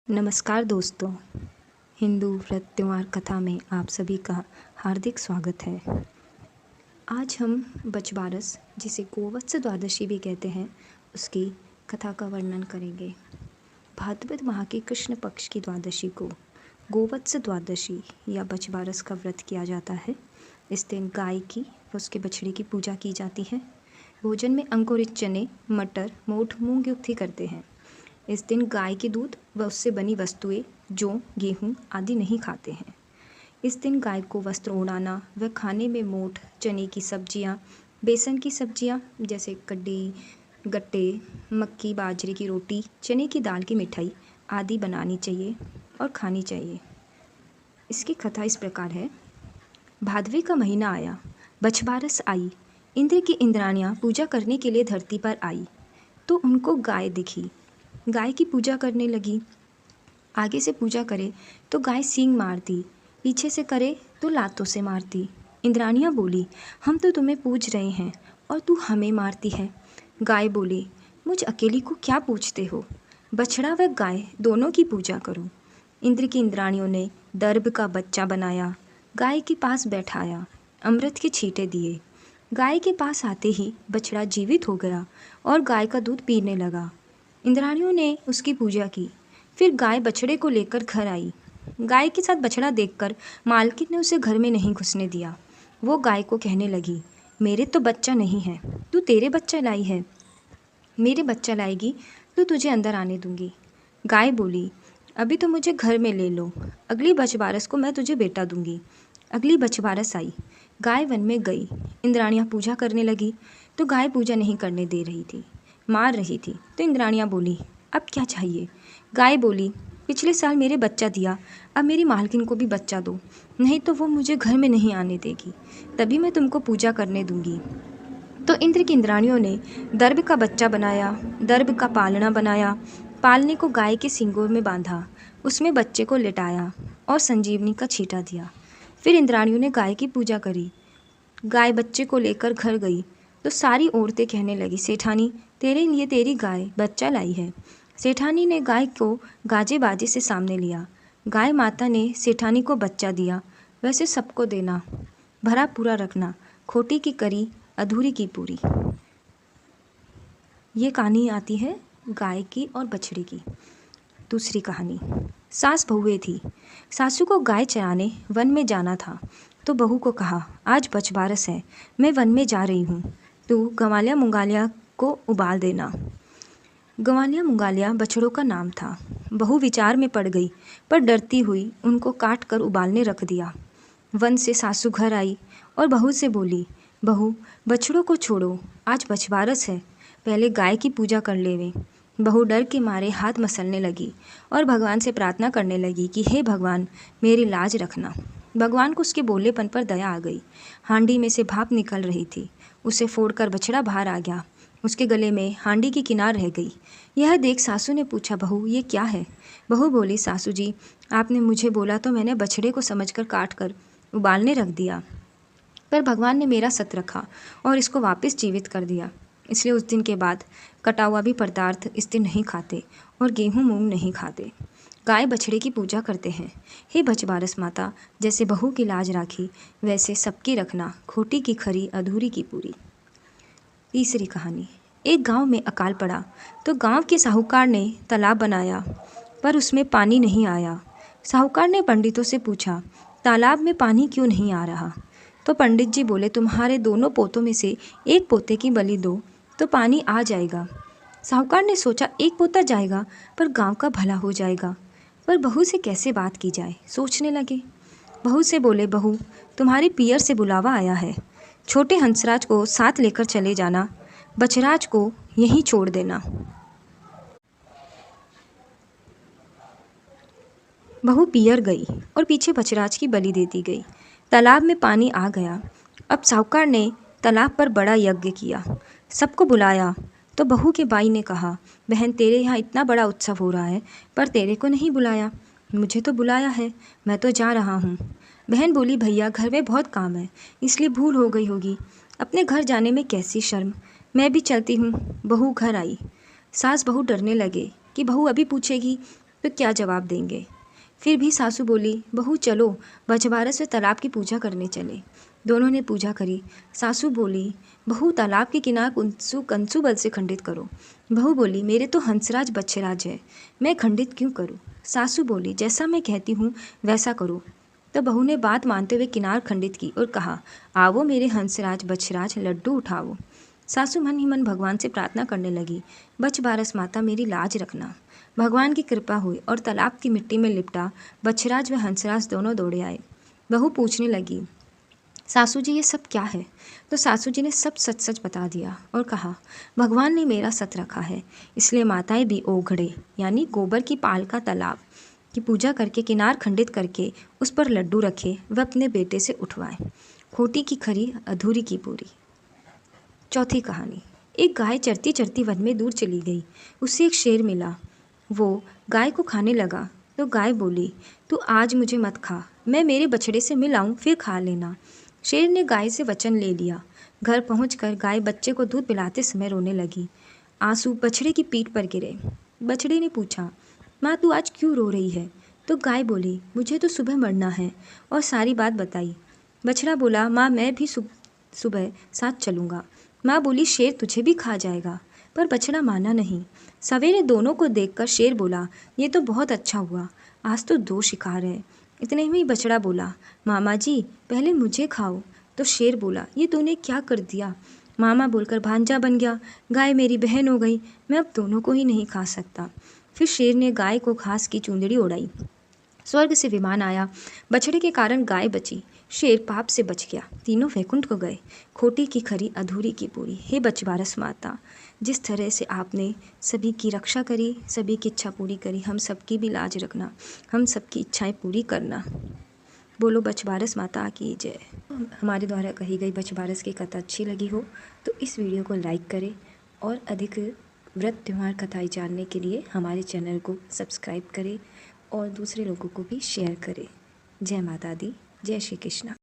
नमस्कार दोस्तों, हिंदू व्रत त्योहार कथा में आप सभी का हार्दिक स्वागत है। आज हम बछबारस, जिसे गोवत्स द्वादशी भी कहते हैं, उसकी कथा का वर्णन करेंगे। भाद्रपद माह की कृष्ण पक्ष की द्वादशी को गोवत्स द्वादशी या बछबारस का व्रत किया जाता है। इस दिन गाय की व उसके बछड़े की पूजा की जाती है। भोजन में अंकुरित चने, मटर, मोठ, मूंग युक्त ही करते हैं। इस दिन गाय के दूध व उससे बनी वस्तुएं, जौ, गेहूँ आदि नहीं खाते हैं। इस दिन गाय को वस्त्र ओढ़ाना व खाने में मोठ, चने की सब्जियां, बेसन की सब्जियां जैसे कड्डी, गट्टे, मक्की, बाजरे की रोटी, चने की दाल की मिठाई आदि बनानी चाहिए और खानी चाहिए। इसकी कथा इस प्रकार है। भादवे का महीना आया, बछबारस आई। इंद्र की इंद्राणियाँ पूजा करने के लिए धरती पर आई तो उनको गाय दिखी। गाय की पूजा करने लगी। आगे से पूजा करे तो गाय सींग मारती, पीछे से करे तो लातों से मारती। इंद्राणियाँ बोली, हम तो तुम्हें पूज रहे हैं और तू हमें मारती है। गाय बोली, मुझ अकेली को क्या पूछते हो? बछड़ा व गाय दोनों की पूजा करो। इंद्र की इंद्राणियों ने दर्भ का बच्चा बनाया, गाय के पास बैठाया, अमृत के छींटे दिए। गाय के पास आते ही बछड़ा जीवित हो गया और गाय का दूध पीने लगा। इंद्राणियों ने उसकी पूजा की। फिर गाय बछड़े को लेकर घर आई। गाय के साथ बछड़ा देखकर मालकिन ने उसे घर में नहीं घुसने दिया। वो गाय को कहने लगी, मेरे तो बच्चा नहीं है, तू तेरे बच्चा लाई है। मेरे बच्चा लाएगी तो तुझे अंदर आने दूंगी। गाय बोली, अभी तो मुझे घर में ले लो, अगली बछबारस को मैं तुझे बेटा दूंगी। अगली बछबारस आई। गाय वन में गई। इंद्राणियाँ पूजा करने लगी तो गाय पूजा नहीं करने दे रही थी, मार रही थी। तो इंद्राणियाँ बोली, अब क्या चाहिए? गाय बोली, पिछले साल मेरे बच्चा दिया, अब मेरी मालकिन को भी बच्चा दो, नहीं तो वो मुझे घर में नहीं आने देगी, तभी मैं तुमको पूजा करने दूंगी। तो इंद्र की इंद्राणियों ने दर्भ का बच्चा बनाया, दर्भ का पालना बनाया, पालने को गाय के सींगों में बांधा, उसमें बच्चे को लिटाया और संजीवनी का छींटा दिया। फिर इंद्राणियों ने गाय की पूजा करी। गाय बच्चे को लेकर घर गई तो सारी औरतें कहने लगी, सेठानी, तेरे लिए तेरी गाय बच्चा लाई है। सेठानी ने गाय को गाजे बाजे से सामने लिया। गाय माता ने सेठानी को बच्चा दिया, वैसे सबको देना, भरा पूरा रखना, खोटी की करी, अधूरी की पूरी। ये कहानी आती है गाय की और बछड़े की। दूसरी कहानी, सास बहुएं थी। सासू को गाय चराने वन में जाना था तो बहू को कहा, आज बछबारस है, मैं वन में जा रही हूँ, तू गंवालिया मुंगालिया को उबाल देना। गंवालिया मुंगालिया बछड़ों का नाम था। बहू विचार में पड़ गई, पर डरती हुई उनको काट कर उबालने रख दिया। वन से सासू घर आई और बहू से बोली, बहू, बछड़ों को छोड़ो, आज बछबारस है, पहले गाय की पूजा कर लेवे। बहू डर के मारे हाथ मसलने लगी और भगवान से प्रार्थना करने लगी कि हे भगवान, मेरी लाज रखना। भगवान को उसके बोलेपन पर दया आ गई। हांडी में से भाप निकल रही थी, उसे फोड़कर बछड़ा बाहर आ गया। उसके गले में हांडी की किनार रह गई। यह देख सासू ने पूछा, बहू, ये क्या है? बहू बोली, सासू जी, आपने मुझे बोला तो मैंने बछड़े को समझकर काट कर उबालने रख दिया, पर भगवान ने मेरा सत रखा और इसको वापस जीवित कर दिया। इसलिए उस दिन के बाद कटा हुआ भी पदार्थ इस दिन नहीं खाते और गेहूँ मूंग नहीं खाते। गाय बछड़े की पूजा करते हैं। हे बछबारस माता, जैसे बहू की लाज राखी, वैसे सबकी रखना, खोटी की खरी, अधूरी की पूरी। तीसरी कहानी, एक गांव में अकाल पड़ा तो गांव के साहूकार ने तालाब बनाया, पर उसमें पानी नहीं आया। साहूकार ने पंडितों से पूछा, तालाब में पानी क्यों नहीं आ रहा? तो पंडित जी बोले, तुम्हारे दोनों पोतों में से एक पोते की बलि दो तो पानी आ जाएगा। साहूकार ने सोचा, एक पोता जाएगा पर गांव का भला हो जाएगा, पर बहू से कैसे बात की जाए, सोचने लगे। बहू से बोले, बहू, तुम्हारी पियर से बुलावा आया है, छोटे हंसराज को साथ लेकर चले जाना, बछराज को यहीं छोड़ देना। बहू पियर गई और पीछे बछराज की बलि देती गई। तालाब में पानी आ गया। अब साहूकार ने तालाब पर बड़ा यज्ञ किया, सबको बुलाया। तो बहू के भाई ने कहा, बहन, तेरे यहाँ इतना बड़ा उत्सव हो रहा है पर तेरे को नहीं बुलाया। मुझे तो बुलाया है, मैं तो जा रहा हूँ। बहन बोली, भैया, घर में बहुत काम है, इसलिए भूल हो गई होगी, अपने घर जाने में कैसी शर्म, मैं भी चलती हूँ। बहू घर आई। सास बहू डरने लगे कि बहू अभी पूछेगी तो क्या जवाब देंगे। फिर भी सासू बोली, बहू चलो बछबारस में तालाब की पूजा करने चले। दोनों ने पूजा करी। सासू बोली, बहू तालाब के किनार कंसु बल से खंडित करो। बहू बोली, मेरे तो हंसराज बच्छराज है, मैं खंडित क्यों करूँ। सासू बोली, जैसा मैं कहती हूँ वैसा करो। तो बहू ने बात मानते हुए किनार खंडित की और कहा, आवो मेरे हंसराज बच्छराज लड्डू उठाओ। सासू मन ही मन भगवान से प्रार्थना करने लगी, बछबारस माता मेरी लाज रखना। भगवान की कृपा हुई और तालाब की मिट्टी में लिपटा बच्छराज व हंसराज दोनों दौड़े आए। बहू पूछने लगी, सासू जी ये सब क्या है। तो सासू जी ने सब सच सच बता दिया और कहा, भगवान ने मेरा सत रखा है, इसलिए माताएं भी ओघड़े यानी गोबर की पाल का तालाब की पूजा करके किनार खंडित करके उस पर लड्डू रखे व अपने बेटे से उठवाए। खोटी की खरी अधूरी की पूरी। चौथी कहानी। एक गाय चरती चरती वन में दूर चली गई। उसे एक शेर मिला। वो गाय को खाने लगा तो गाय बोली, तू आज मुझे मत खा, मैं मेरे बछड़े से मिल आऊं फिर खा लेना। शेर ने गाय से वचन ले लिया। घर पहुंचकर गाय बच्चे को दूध पिलाते समय रोने लगी। आंसू बछड़े की पीठ पर गिरे। बछड़े ने पूछा, माँ तू आज क्यों रो रही है। तो गाय बोली, मुझे तो सुबह मरना है, और सारी बात बताई। बछड़ा बोला, माँ मैं भी सुबह साथ चलूँगा। माँ बोली, शेर तुझे भी खा जाएगा, पर बछड़ा माना नहीं। सवेरे दोनों को देखकर शेर बोला, ये तो बहुत अच्छा हुआ, आज तो 2 शिकार है। इतने में ही बछड़ा बोला, मामा जी पहले मुझे खाओ। तो शेर बोला, ये तूने क्या कर दिया। मामा बोलकर भांजा बन गया, गाय मेरी बहन हो गई, मैं अब दोनों को ही नहीं खा सकता। फिर शेर ने गाय को घास की चूंदड़ी उड़ाई। स्वर्ग से विमान आया। बछड़े के कारण गाय बची, शेर पाप से बच गया, तीनों वैकुंठ को गए। खोटी की खरी अधूरी की पूरी। हे बछबारस माता, जिस तरह से आपने सभी की रक्षा करी, सभी की इच्छा पूरी करी, हम सबकी भी लाज रखना, हम सबकी इच्छाएं पूरी करना। बोलो बछबारस माता की जय। हमारे द्वारा कही गई बछबारस की कथा अच्छी लगी हो तो इस वीडियो को लाइक करें और अधिक व्रत त्यौहार कथाएं जानने के लिए हमारे चैनल को सब्सक्राइब करें और दूसरे लोगों को भी शेयर करें। जय माता दी, जय श्री कृष्णा।